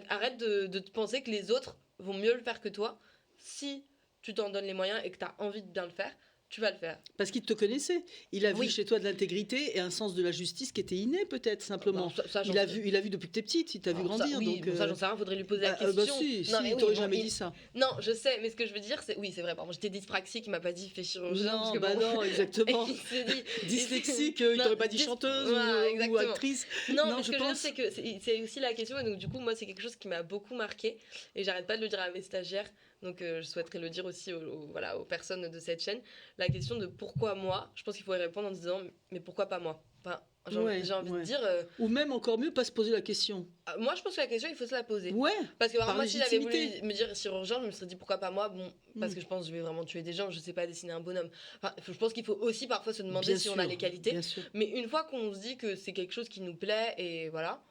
arrête de te penser que les autres vont mieux le faire que toi. Si tu t'en donnes les moyens et que t'as envie de bien le faire, tu vas le faire. Parce qu'il te connaissait. Il a vu Oui. chez toi de l'intégrité et un sens de la justice qui était inné, peut-être, simplement. Ça, Il a vu depuis que t'es petite, il t'a vu Alors, grandir. oui, donc, bon, ça j'en sais rien, faudrait lui poser la question. bah si, Non, mais oui, t'aurais bon, jamais dit ça. Non, je sais, mais ce que je veux dire, c'est. Oui, c'est vrai, pardon, j'étais dyspraxique, il m'a pas dit fait chirurgien. parce Non, que bah bon, non, exactement. il s'est dit. Dyslexique, il Non, t'aurait pas dit chanteuse voilà, ou exactement. actrice. Non, Non, mais ce je que je veux dire, pense. c'est que c'est aussi la question, et donc du coup, moi, c'est quelque chose qui m'a beaucoup marqué, et j'arrête pas de le dire à mes stagiaires, donc je souhaiterais le dire aussi voilà, aux personnes de cette chaîne, la question de pourquoi moi, je pense qu'il faut y répondre en disant, mais pourquoi pas moi? Enfin, j'ai envie de dire, Ou même encore mieux, pas se poser la question. moi, je pense que la question, il faut se la poser. Ouais, Parce que par moi, si j'avais voulu légitimité. me dire chirurgien, je me serais dit pourquoi pas moi, bon, parce que je pense que je vais vraiment tuer des gens, je sais pas dessiner un bonhomme. Enfin, je pense qu'il faut aussi parfois se demander Bien si on sûr, a les qualités. bien sûr. Mais une fois qu'on se dit que c'est quelque chose qui nous plaît, et voilà,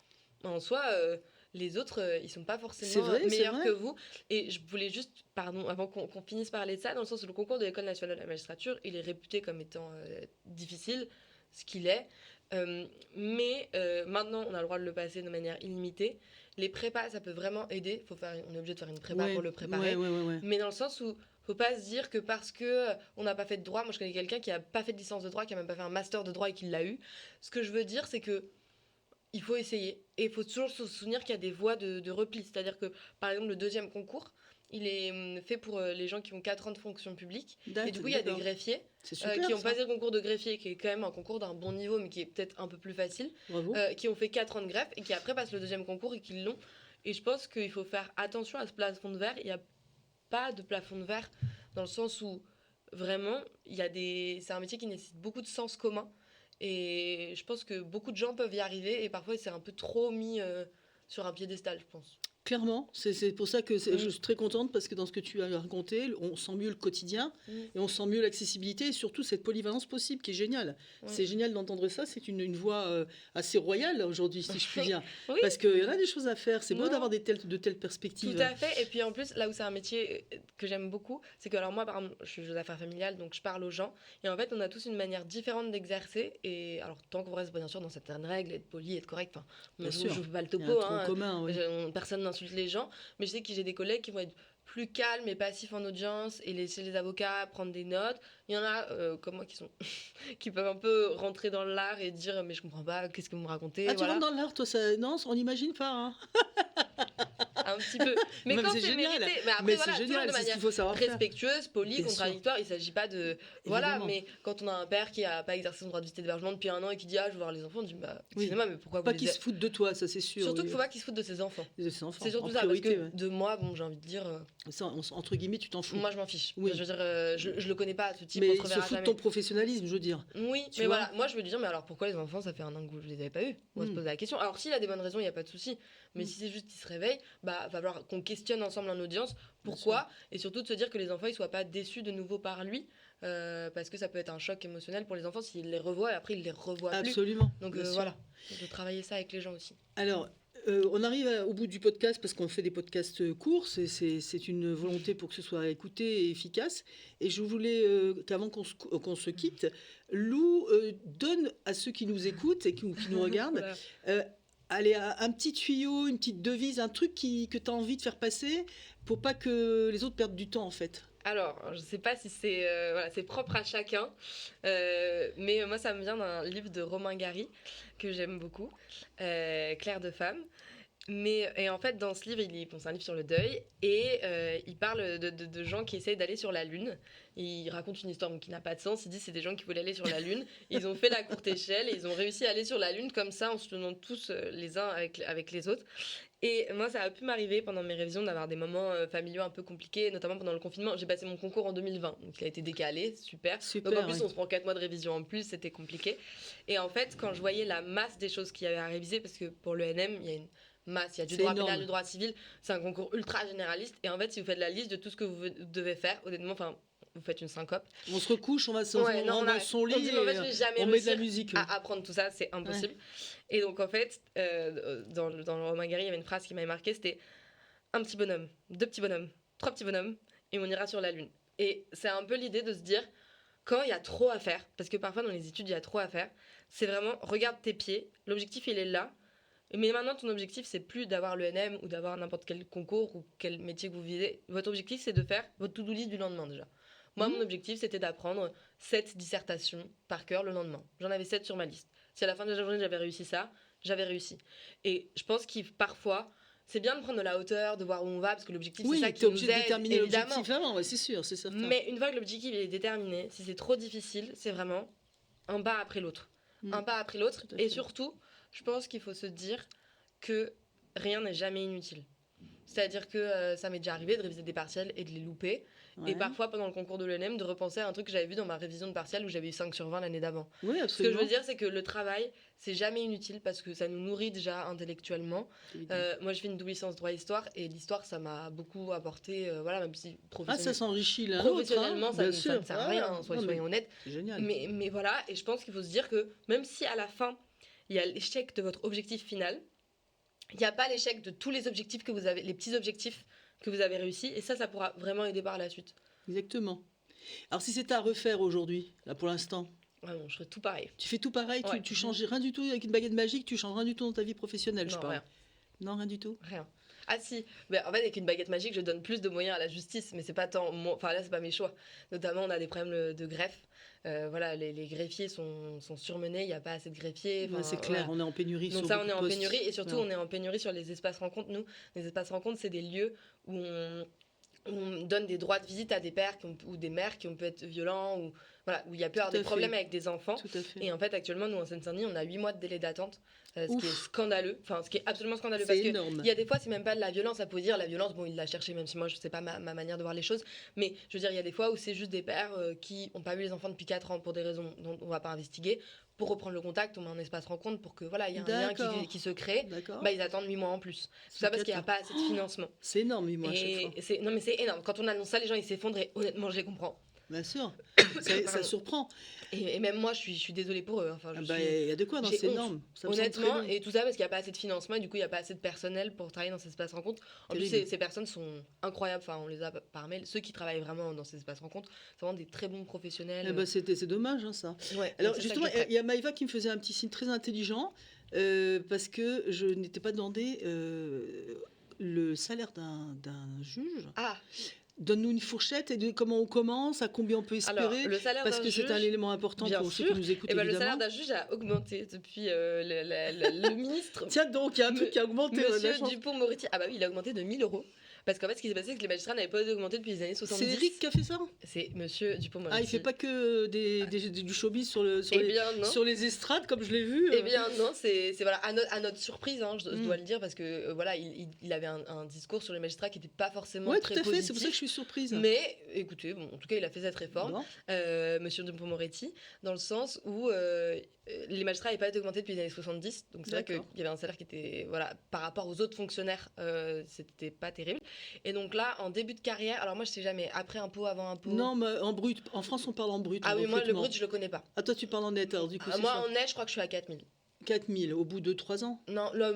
en soi, les autres, ils sont pas C'est forcément vrai, c'est meilleurs vrai. que vous. Et je voulais juste, pardon, avant qu'on finisse parler de ça, dans le sens où le concours de l'École nationale de la magistrature, il est réputé comme étant difficile, ce qu'il est. Mais maintenant, on a le droit de le passer de manière illimitée. Les prépas, ça peut vraiment aider. On est obligé de faire une prépa pour le préparer. Ouais. Mais dans le sens où faut pas se dire que parce que on n'a pas fait de droit, moi je connais quelqu'un qui a pas fait de licence de droit, qui a même pas fait un master de droit et qui l'a eu. Ce que je veux dire, c'est que il faut essayer. Et il faut toujours se souvenir qu'il y a des voies de repli. C'est-à-dire que, par exemple, le deuxième concours, il est fait pour les gens qui ont 4 ans de fonction publique. Et du coup, il y a des greffiers C'est super, qui ont ça. passé le concours de greffier, qui est quand même un concours d'un bon niveau, mais qui est peut-être un peu plus facile, Bravo. qui ont fait 4 ans de greffe et qui après passent le deuxième concours et qui l'ont. Et je pense qu'il faut faire attention à ce plafond de verre. Il n'y a pas de plafond de verre dans le sens où vraiment, c'est un métier qui nécessite beaucoup de sens commun. Et je pense que beaucoup de gens peuvent y arriver et parfois c'est un peu trop mis sur un piédestal, je pense. Clairement, c'est pour ça que je suis très contente parce que dans ce que tu as raconté, on sent mieux le quotidien et on sent mieux l'accessibilité et surtout cette polyvalence possible qui est géniale. C'est génial d'entendre ça, c'est une voie assez royale aujourd'hui, si je puis dire. Oui. Parce qu'il y en a des choses à faire, c'est beau d'avoir de telles perspectives. Tout à fait, et puis en plus, là où c'est un métier que j'aime beaucoup, c'est que alors moi, par exemple, je suis aux affaires familiales, donc je parle aux gens, et en fait, on a tous une manière différente d'exercer, et alors tant qu'on reste bien sûr dans certaines règles, être poli, être correct, enfin, je ne fais pas le Il y a un topo, tronc commun, personne n'insulte les gens, mais je sais que j'ai des collègues qui vont être plus calmes et passifs en audience et laisser les avocats prendre des notes. Il y en a comme moi qui sont qui peuvent un peu rentrer dans l'art et dire mais je comprends pas, qu'est-ce que vous me racontez. Ah, tu rentres dans l'art, toi, ça... Non, on n'imagine pas. Hein. Un petit peu. Mais quand c'est mérité. Mais après, voilà, toujours de manière respectueuse, polie, contradictoire. Il ne s'agit pas de. Voilà, évidemment. Mais quand on a un père qui n'a pas exercé son droit de visite d'hébergement depuis 1 an et qui dit ah, je veux voir les enfants, on dit bah, excusez-moi, mais pourquoi pas qu'ils se foutent de toi, ça c'est sûr. Surtout qu'il ne faut pas qu'ils se foutent de ses enfants. C'est surtout ça, parce que de moi, bon, j'ai envie de dire. Ça, entre guillemets, tu t'en fous. Moi, je m'en fiche. Oui. Je veux dire, je le connais pas, ce type. Mais il se fout de ton professionnalisme, je veux dire. Oui, mais voilà, moi je veux dire, mais alors pourquoi les enfants, ça fait 1 an que vous les avez pas eu? On va se poser la question. Alors s'il a des bonnes raisons, il n'y a pas de souci. Mais si c'est juste qu'il se réveille, bah va falloir qu'on questionne ensemble en audience pourquoi, et surtout de se dire que les enfants ils soient pas déçus de nouveau par lui, parce que ça peut être un choc émotionnel pour les enfants s'ils les revoient et après ils les revoient plus. Absolument. Donc voilà, de travailler ça avec les gens aussi. Alors. On arrive au bout du podcast parce qu'on fait des podcasts courts, c'est une volonté pour que ce soit écouté et efficace. Et je voulais qu'avant qu'on se quitte, Lou donne à ceux qui nous écoutent et qui nous regardent allez, un petit tuyau, une petite devise, un truc que tu as envie de faire passer pour pas que les autres perdent du temps en fait. Alors, je sais pas si c'est c'est propre à chacun, mais moi ça me vient d'un livre de Romain Gary que j'aime beaucoup, Clair de femme. Et en fait, dans ce livre, c'est un livre sur le deuil et il parle de gens qui essayent d'aller sur la Lune. Il raconte une histoire qui n'a pas de sens. Il dit que c'est des gens qui voulaient aller sur la Lune. Ils ont fait la courte échelle et ils ont réussi à aller sur la Lune comme ça en se tenant tous les uns avec les autres. Et moi, ça a pu m'arriver pendant mes révisions d'avoir des moments familiaux un peu compliqués, notamment pendant le confinement. J'ai passé mon concours en 2020, donc il a été décalé, super. Donc en plus, on se prend 4 mois de révision en plus, c'était compliqué. Et en fait, quand je voyais la masse des choses qu'il y avait à réviser, parce que pour l'ENM, il y a une masse, il y a du droit pénal, du droit civil, c'est un concours ultra généraliste. Et en fait, si vous faites la liste de tout ce que vous devez faire, honnêtement, vous faites une syncope. On se recouche, on va dans son lit et on met de la musique. À apprendre tout ça, c'est impossible. Et donc, en fait, dans le Romain Gary, il y avait une phrase qui m'avait marqué, c'était un petit bonhomme, 2 petits bonhommes, 3 petits bonhommes, et on ira sur la Lune. Et c'est un peu l'idée de se dire, quand il y a trop à faire, parce que parfois dans les études, il y a trop à faire, c'est vraiment, regarde tes pieds, l'objectif, il est là. Mais maintenant, ton objectif, c'est plus d'avoir l'ENM ou d'avoir n'importe quel concours ou quel métier que vous visez. Votre objectif, c'est de faire votre to-do list du lendemain déjà. Moi, mon objectif, c'était d'apprendre 7 dissertations par cœur le lendemain. J'en avais 7 sur ma liste. Si à la fin de la journée, j'avais réussi ça, j'avais réussi. Et je pense qu'il parfois, c'est bien de prendre de la hauteur, de voir où on va, parce que l'objectif, c'est ça Oui, qui tu es nous obligé de aide, déterminer évidemment. l'objectif avant, ouais, c'est sûr, c'est certain. Mais une fois que l'objectif est déterminé, si c'est trop difficile, c'est vraiment un pas après l'autre. Un pas après l'autre. Tout à fait. Et surtout, je pense qu'il faut se dire que rien n'est jamais inutile. C'est-à-dire que ça m'est déjà arrivé de réviser des partiels et de les louper. Ouais. Et parfois, pendant le concours de l'ENM, de repenser à un truc que j'avais vu dans ma révision de partiel où j'avais eu 5 sur 20 l'année d'avant. Oui, Ce que je absolument. veux dire, c'est que le travail, c'est jamais inutile parce que ça nous nourrit déjà intellectuellement. Moi, je fais une double licence droit-histoire et l'histoire, ça m'a beaucoup apporté, voilà, même si Ah, ça s'enrichit l'un professionnellement, l'autre, ça hein, ne sert à rien, soyons honnêtes. C'est génial. Mais voilà, et je pense qu'il faut se dire que même si à la fin, il y a l'échec de votre objectif final, il n'y a pas l'échec de tous les objectifs que vous avez, les petits objectifs que vous avez réussi, et ça pourra vraiment aider par la suite. Exactement. Alors, si c'était à refaire aujourd'hui, là pour l'instant, Ah non, je ferais tout pareil. tu fais tout pareil, Ouais. tu changes rien du tout avec une baguette magique, tu changes rien du tout dans ta vie professionnelle, je Non, parle. rien. Non, rien du tout. Rien. Ah si, mais en fait avec une baguette magique je donne plus de moyens à la justice, mais c'est pas tant, enfin là c'est pas mes choix. Notamment on a des problèmes de greffe, voilà les greffiers sont surmenés, il n'y a pas assez de greffiers. Ouais, c'est clair, voilà. on est en pénurie. Donc sur ça beaucoup on est de en postes. pénurie et surtout Ouais. on est en pénurie sur les espaces rencontres. Nous, les espaces rencontres c'est des lieux où on donne des droits de visite à des pères ou des mères qui ont pu être violents ou voilà où il y a pu avoir Tout à des fait. problèmes avec des enfants. Tout à fait. Et en fait, actuellement, nous, en Seine-Saint-Denis, on a 8 mois de délai d'attente, ce qui est Ouf. scandaleux. Enfin, ce qui est absolument scandaleux. C'est Parce énorme. qu'il y a des fois, c'est même pas de la violence. Ça peut dire, la violence, bon, il l'a cherché, même si moi, je sais pas ma manière de voir les choses. Mais je veux dire, il y a des fois où c'est juste des pères qui n'ont pas vu les enfants depuis 4 ans pour des raisons dont on va pas investiguer. Pour reprendre le contact, on met un espace rencontre pour que voilà, il y ait un lien D'accord. qui se crée. D'accord. Bah, ils attendent 8 mois en plus. Tout ça parce qu'il n'y a pas assez de financement. C'est énorme, moi, à chaque fois. Et non, mais c'est énorme. Quand on annonce ça, les gens, ils s'effondrent et honnêtement, je les comprends. Bien sûr. Ça surprend. Et même moi, je suis désolée pour eux. Enfin, Il y a de quoi, non, j'ai c'est honte. énorme. Ça me semble très Honnêtement, long. et tout ça parce qu'il n'y a pas assez de financement et du coup il n'y a pas assez de personnel pour travailler dans ces espaces rencontres. En plus, Terrible. ces personnes sont incroyables, enfin on les a par mail. Ceux qui travaillent vraiment dans ces espaces rencontres, c'est vraiment des très bons professionnels. Eh ben, c'est dommage, hein, ça. Ouais, Alors, donc c'est ça justement, que je ferais. il y a Maïva qui me faisait un petit signe très intelligent parce que je n'étais pas demandé le salaire d'un juge. Ah, Donne-nous une fourchette et de comment on commence, à combien on peut alors espérer. le salaire Parce d'un que juge, c'est un élément important bien pour ceux sûr. qui nous écoutent, et ben, le évidemment. salaire d'un juge a augmenté depuis le ministre. Tiens donc, il y a un truc qui a augmenté. Monsieur la chance. Dupond-Moretti, ah bah oui, il a augmenté de 1000 euros. Parce qu'en fait, ce qui s'est passé, c'est que les magistrats n'avaient pas augmenté depuis les années 70. C'est Eric qui a fait ça. C'est monsieur Dupond-Moretti. Ah, il fait pas que du showbiz sur Eh bien, non. sur les estrades, comme je l'ai vu. Eh bien non, c'est voilà à notre surprise, hein, je Mm. dois le dire parce que voilà, il avait un discours sur les magistrats qui n'était pas forcément Ouais, très tout à fait. positif. C'est pour ça que je suis surprise. Mais écoutez, bon, en tout cas, il a fait cette réforme, Bon. Monsieur Dupond-Moretti, dans le sens où les magistrats n'avaient pas été augmentés depuis les années 70, donc c'est vrai qu'il D'accord. y avait un salaire qui était voilà par rapport aux autres fonctionnaires, c'était pas terrible. Et donc là, en début de carrière, alors moi je sais jamais, après impôt, avant impôt. Non, mais en brut. En France, on parle en brut. Ah en oui, moi le recrutement. brut je le connais pas. Ah, toi, tu parles en net, alors du coup, c'est Moi ça. en net, je crois que je suis à 4000. 4000 au bout de 3 ans. Non, là,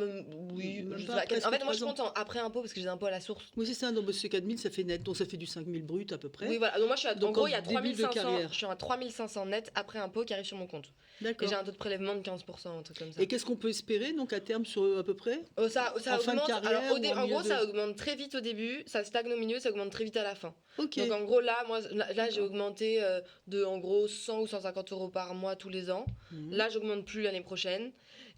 oui, Même je pas, sais pas. presque En fait, moi, je 3 ans. compte après impôt parce que j'ai des impôts à la source. Oui, c'est ça. Donc, c'est 4000, ça fait net. Donc, ça fait du 5000 brut à peu près. Oui, voilà. Donc, moi, je suis à, en Donc, gros, en il y a début de 3500. carrière. Je suis à 3500 net après impôt qui arrive sur mon compte. Et D'accord. j'ai un taux de prélèvement de 15%, un truc comme ça. Et qu'est-ce qu'on peut espérer, donc, à terme, sur à peu près Ça en fin de augmente. carrière Alors, ou en en milieu gros, de- ça augmente très vite au début, ça stagne au milieu, ça augmente très vite à la fin. Ok. Donc, en gros, là, j'ai D'accord. augmenté de, en gros, 100 ou 150 euros par mois tous les ans. Mhm. Là, j'augmente plus l'année prochaine.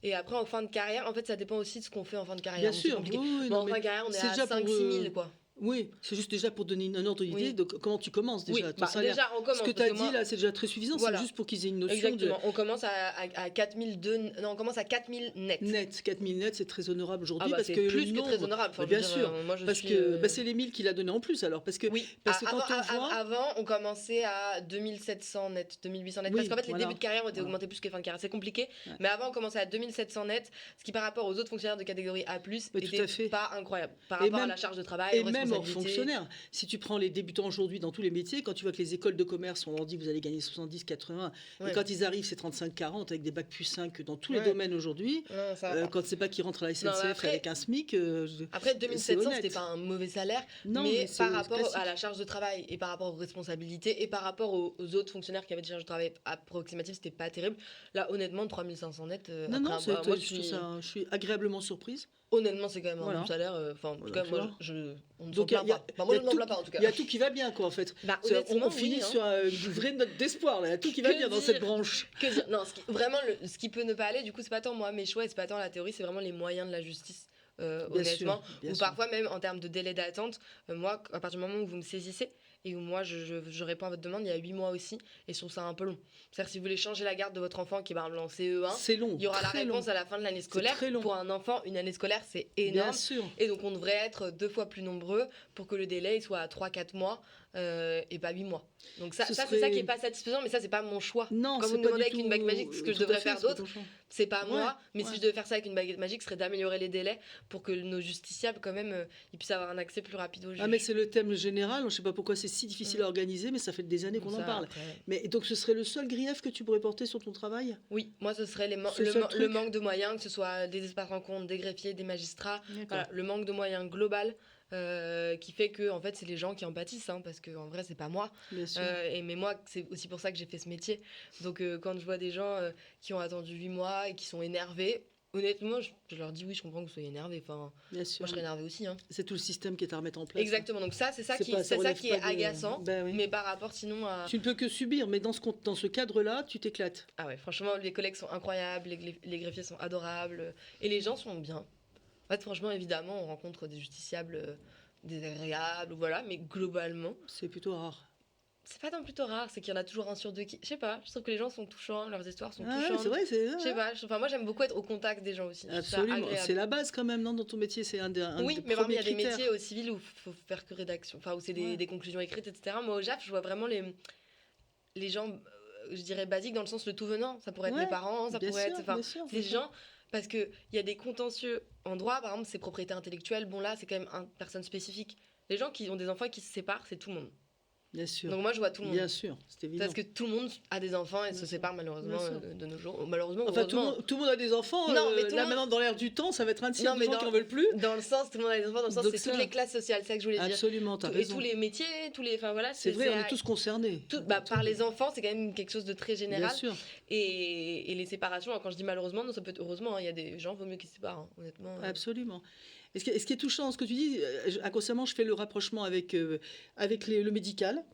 Et après, en fin de carrière, en fait, ça dépend aussi de ce qu'on fait en fin de carrière. Bien donc c'est sûr. compliqué. Oui, oui, Bon, non, en mais fin de carrière, on est c'est à déjà pour, 5-6 000, quoi. oui, c'est juste déjà pour donner un ordre d'idée Oui. de comment tu commences déjà. Oui, ton salaire. déjà, on commence. Ce que tu parce as dit moi- là, c'est déjà très suffisant. Voilà. C'est juste pour qu'ils aient une notion Exactement. On commence à 4002. Non, on commence à 4000 net. de net. 4000 net, c'est très honorable Ah aujourd'hui bah, parce c'est que plus le que nombre. très honorable. Enfin, Bah, bien je veux dire, sûr. moi, je Parce suis, que c'est l'Émile qui l'a donné en plus alors. Parce que, Oui. parce que Avant, quand on voit. avant, on commençait à 2700 net, 2800 net. Oui, Parce qu'en fait, les voilà. débuts de carrière ont été Voilà. augmentés plus que les fins de carrière. C'est compliqué. Ouais. Mais avant, on commençait à 2700 net, ce qui par rapport aux autres fonctionnaires de catégorie A+, Oui, tout à fait. était pas incroyable. Par Et rapport à même- la charge de travail, Et aux même hors responsabilités. fonctionnaire. Si tu prends les débutants aujourd'hui dans tous les métiers, quand tu vois que les écoles de commerce, on leur dit vous allez gagner 70, 80, Ouais. et quand ils arrivent, c'est 35, 40 avec des bacs plus 5 dans tous les Ouais. domaines aujourd'hui. Non, ça va pas. Quand c'est pas qu'ils rentrent à la SNCF mais après- avec un SMIC. Après, 2700, honnête. c'était pas un mauvais salaire. Non, mais c'est par rapport classique. à la charge de travail et par rapport aux responsabilités et par rapport aux autres fonctionnaires qui avaient des charges de travail approximatives, c'était pas terrible. Là, honnêtement, 3500 net. Non, après non, un- c'est- moi, je trouve ça, je suis agréablement surprise. Honnêtement, c'est quand même un Voilà. bon salaire. Enfin, en tout Voilà, cas, tu moi, vois. on ne s'en Donc, il y a, plaint pas. Enfin, moi, il y je a ne m'en tout, plains pas, en tout cas. il y a tout qui va bien, quoi, en fait. Bah, On honnêtement, finit oui, hein. sur une vraie note d'espoir, là. Il y a tout qui va Que bien dans dire cette branche. Que dire? Non, vraiment, ce qui peut ne pas aller, du coup, c'est pas tant moi mes choix et c'est pas tant la théorie, c'est vraiment les moyens de la justice, Bien honnêtement. sûr, bien Ou sûr. parfois même en termes de délai d'attente, moi, à partir du moment où vous me saisissez et où moi je réponds à votre demande, il y a 8 mois aussi et je trouve ça un peu long. C'est-à-dire si vous voulez changer la garde de votre enfant qui est par exemple en CE1, C'est long, il y aura la très long. réponse à la fin de l'année scolaire. très long. Pour un enfant, une année scolaire, c'est Bien énorme. sûr. Et donc on devrait être 2 fois plus nombreux pour que le délai il soit à 3-4 mois et pas 8 mois. Donc ça, Ce c'est serait- ça qui est pas satisfaisant, mais ça c'est pas mon choix. Non, Quand c'est vous me pas demandez du avec une tout- bague magique ce que je tout à devrais fait, faire c'est pas d'autre, ton choix. c'est pas Ouais, moi, mais ouais. si je devais faire ça avec une baguette magique, ce serait d'améliorer les délais pour que nos justiciables, quand même, ils puissent avoir un accès plus rapide au juge. Ah, mais c'est le thème général. Je sais pas pourquoi c'est si difficile à organiser, mais ça fait des années qu'on en Ça, parle. après, Mais donc, ce serait le seul grief que tu pourrais porter sur ton travail? oui, moi, ce serait C'est le seul le truc. manque de moyens, que ce soit des espaces rencontres, des greffiers, des magistrats. Voilà, le manque de moyens global qui fait que en fait c'est les gens qui en pâtissent hein, parce que en vrai c'est pas moi Bien sûr. mais moi c'est aussi pour ça que j'ai fait ce métier donc quand je vois des gens qui ont attendu 8 mois et qui sont énervés honnêtement je leur dis oui je comprends que vous soyez énervés enfin Bien sûr. moi je serais énervée aussi hein. C'est tout le système qui est à remettre en place. Exactement donc ça c'est ça C'est qui pas- ça c'est ça relève qui pas est de- agaçant Ben oui. mais par rapport sinon à Tu ne peux que subir, mais dans ce cadre-là, tu t'éclates. ah ouais franchement les collègues sont incroyables les greffiers sont adorables et les gens sont bien en fait franchement évidemment on rencontre des justiciables désagréables voilà mais globalement C'est plutôt rare. c'est pas tant plutôt rare, c'est qu'il y en a toujours un sur deux qui. Je sais pas, je trouve que les gens sont touchants, leurs histoires sont Ah ouais, touchantes. c'est vrai, c'est. Je sais pas, enfin moi j'aime beaucoup être au contact des gens aussi. Je trouve ça Absolument. agréable. C'est la base quand même, non, dans ton métier, c'est un Oui, des mais parmi il y premiers a des critères. métiers au civil où il faut faire que rédaction, enfin où c'est Ouais. des conclusions écrites, etc. Moi au JAF, je vois vraiment les gens, je dirais basiques dans le sens le tout venant. Ça pourrait être Ouais, mes parents, ça bien pourrait sûr, être. Enfin, bien sûr, les bien sûr. gens. Parce qu'il y a des contentieux en droit, par exemple, c'est propriété intellectuelle. Bon, là, c'est quand même une personne spécifique. Les gens qui ont des enfants et qui se séparent, c'est tout le monde. Bien sûr. Donc moi, je vois tout le monde. Bien sûr, c'est évident. Parce que tout le monde a des enfants et Bien se sûr. sépare malheureusement Bien sûr. de nos jours. Malheureusement, Enfin, heureusement. tout le monde a des enfants. Non, mais tout le là, monde- maintenant, dans l'air du temps, ça va être un tiers Non, de mais gens dans- qui en veulent plus. Dans le sens, tout le monde a des enfants, dans le sens, Donc c'est ça- toutes les classes sociales, c'est ça que je voulais dire. Absolument, t'as Et raison. tous les métiers, enfin voilà. C'est vrai, on est tous concernés. Par les enfants, c'est quand même quelque chose de très Bien général. sûr. Et les séparations, alors quand je dis malheureusement, non, ça peut être heureusement. Il y a des gens, vaut mieux qu'ils se séparent, hein, honnêtement. Absolument. Et ce qui est touchant dans ce que tu dis, inconsciemment, je fais le rapprochement avec le médical.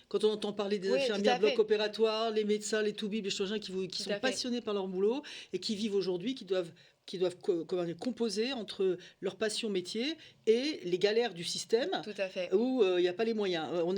Quand on entend parler des Oui, tout infirmières à blocs fait. opératoires, les médecins, les toubibs, les chirurgiens qui Tout sont à fait. passionnés par leur boulot et qui vivent aujourd'hui, qui doivent composer entre leur passion métier et les galères du système Tout à fait. où il n'y a pas les moyens. On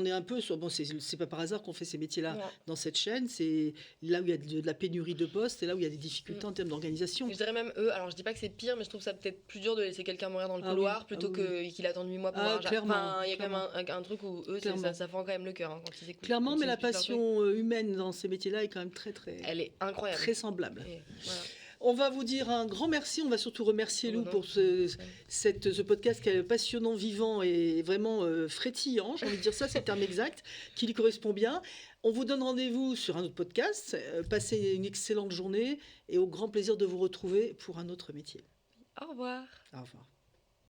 est un peu sur. Bon, c'est pas par hasard qu'on fait ces métiers-là Non. dans cette chaîne. C'est là où il y a de la pénurie de postes, c'est là où il y a des difficultés en termes d'organisation. Je dirais même eux, alors je dis pas que c'est pire, mais je trouve ça peut-être plus dur de laisser quelqu'un mourir dans le Ah oui, couloir ah plutôt oui, qu'il attende 8 mois pour Ah, voir un clairement, Enfin, il y a quand clairement. même un truc où eux, Clairement. ça fend quand même le cœur hein, quand ils écoutent. Clairement, quand mais ils la expliquent leur truc. passion humaine dans ces métiers-là est quand même très, très, Elle est incroyable. très semblable. Et voilà. On va vous dire un grand merci. On va surtout remercier Oh, Lou non. pour ce podcast qui est passionnant, vivant et vraiment frétillant. J'ai envie de dire ça, c'est le terme exact, qui lui correspond bien. On vous donne rendez-vous sur un autre podcast. Passez une excellente journée et au grand plaisir de vous retrouver pour un autre métier. Au revoir. Au revoir.